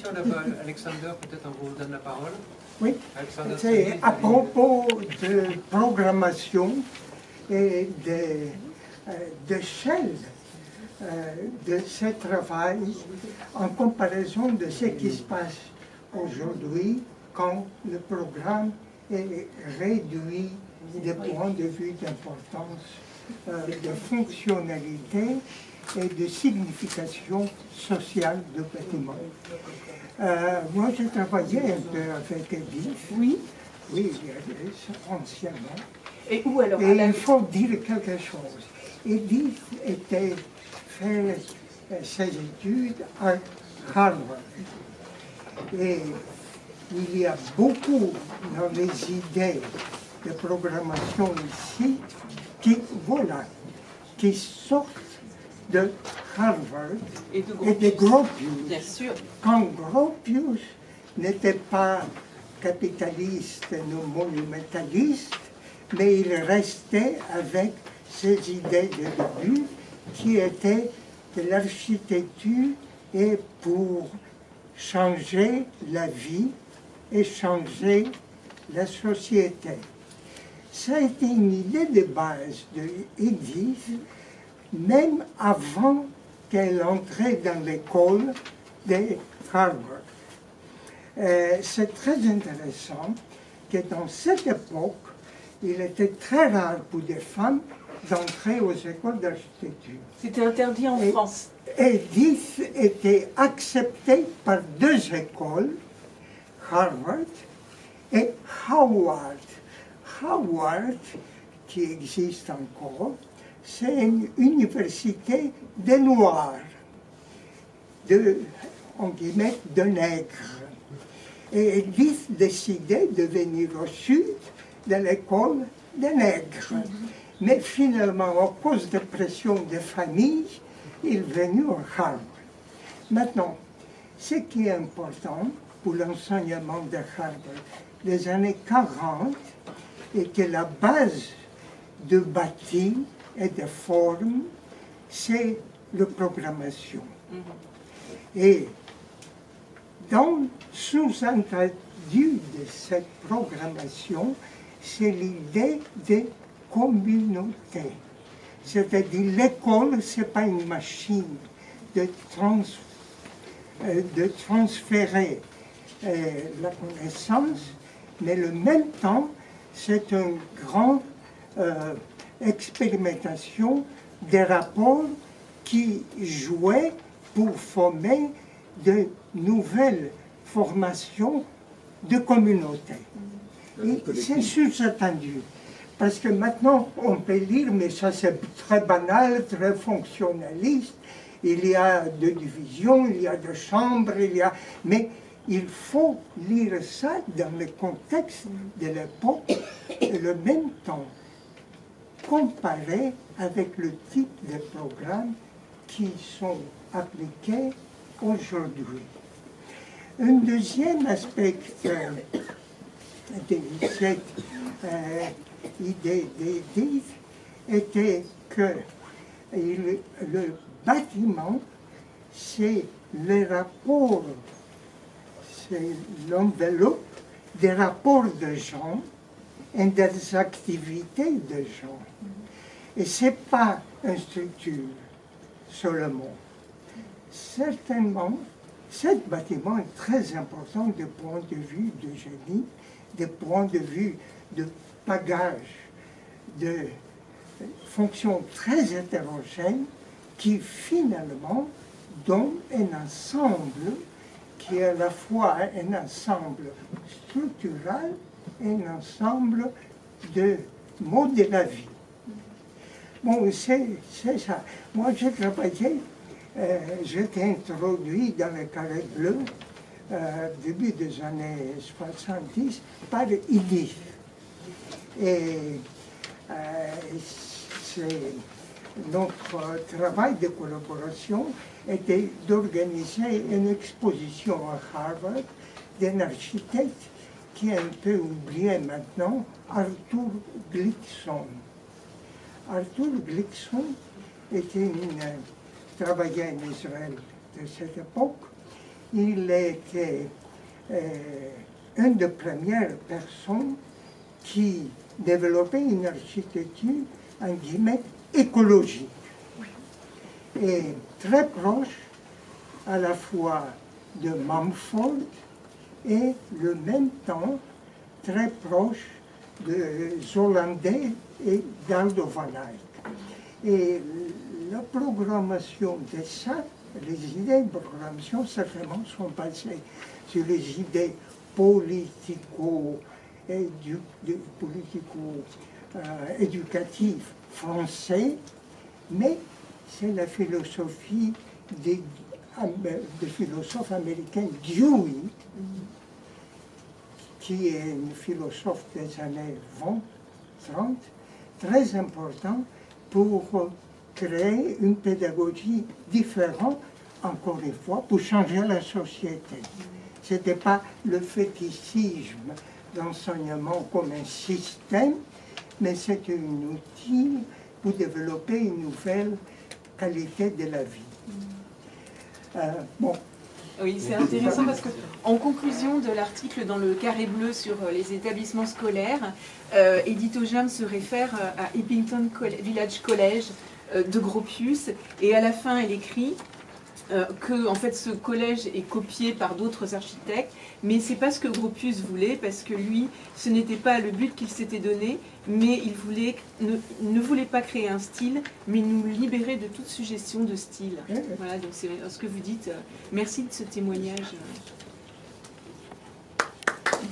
question là-bas. Alexander, peut-être on vous donne la parole. Oui, Alexander, c'est à propos de programmation et d'échelle de ce travail en comparaison de ce qui se passe aujourd'hui quand le programme est réduit des points de vue d'importance, de fonctionnalité et de signification sociale du bâtiment. Moi, j'ai travaillé un peu avec Edith. Oui. Oui, anciennement. Et où alors? Et il faut dire quelque chose. Edith était fait ses études à Harvard. Et il y a beaucoup dans les idées de programmation ici qui sortent de Harvard et de Gropius. Bien sûr. Quand Gropius n'était pas capitaliste ou monumentaliste, mais il restait avec ses idées de début qui étaient que l'architecture est pour changer la vie et changer la société. Ça a été une idée de base de Edith, même avant qu'elle entrait dans l'école de Harvard. C'est très intéressant que dans cette époque, il était très rare pour des femmes d'entrer aux écoles d'architecture. C'était interdit en France. Edith était acceptée par deux écoles, Harvard et Howard. Howard, qui existe encore, c'est une université des Noirs, en guillemets, de nègres. Et Edith décidait de venir au sud de l'école des nègres. Mais finalement, à cause de pression des familles, il est venu à Harvard. Maintenant, ce qui est important pour l'enseignement de Harvard des années 40 est que la base de bâti et de forme, c'est la programmation. Et sous-entendu de cette programmation, c'est l'idée de communauté. C'est-à-dire l'école, ce n'est pas une machine de transférer la connaissance, mais en même temps, c'est une grande expérimentation des rapports qui jouaient pour former de nouvelles formations de communautés. Et c'est sous-entendu. Parce que maintenant, on peut lire, mais ça c'est très banal, très fonctionnaliste. Il y a deux divisions, il y a deux chambres, mais il faut lire ça dans le contexte de l'époque et en même temps comparer avec le type de programmes qui sont appliqués aujourd'hui. Un deuxième aspect de cette idée d'Edith était que le bâtiment, c'est le rapport, c'est l'enveloppe des rapports de gens et des activités de gens. Et ce n'est pas une structure seulement. Certainement, ce bâtiment est très important du point de vue de génie, du point de vue de bagage, de fonctions très hétérogènes qui finalement donnent un ensemble qui est à la fois un ensemble structural et un ensemble de modes de la vie. Bon, c'est ça. Moi, j'ai travaillé, j'étais introduit dans le carré bleu début des années 70 par Edith. Et notre travail de collaboration était d'organiser une exposition à Harvard d'un architecte qui est un peu oublié maintenant, Arthur Glickson. Arthur Glickson travaillait en Israël de cette époque il était une des premières personnes qui développait une architecture, en guillemets, écologique. Et très proche à la fois de Mumford et le même temps très proche des Hollandais et d'Aldo van Eyck. Et la programmation de ça, les idées de programmation, certainement, sont basées sur les idées politico-éducatives français, mais c'est la philosophie des philosophes américains, Dewey, qui est une philosophe des années 20-30, très important pour créer une pédagogie différente, encore une fois, pour changer la société. Ce n'était pas le fétichisme d'enseignement comme un système, mais c'est un outil pour développer une nouvelle qualité de la vie. Bon. Oui, c'est intéressant parce qu'en conclusion de l'article dans le carré bleu sur les établissements scolaires, Edith Ojam se réfère à Eppington Village College de Gropius, et à la fin elle écrit que en fait ce collège est copié par d'autres architectes, mais c'est pas ce que Gropius voulait, parce que lui, ce n'était pas le but qu'il s'était donné, mais il ne voulait pas créer un style, mais nous libérer de toute suggestion de style. Voilà, donc c'est ce que vous dites. Merci de ce témoignage.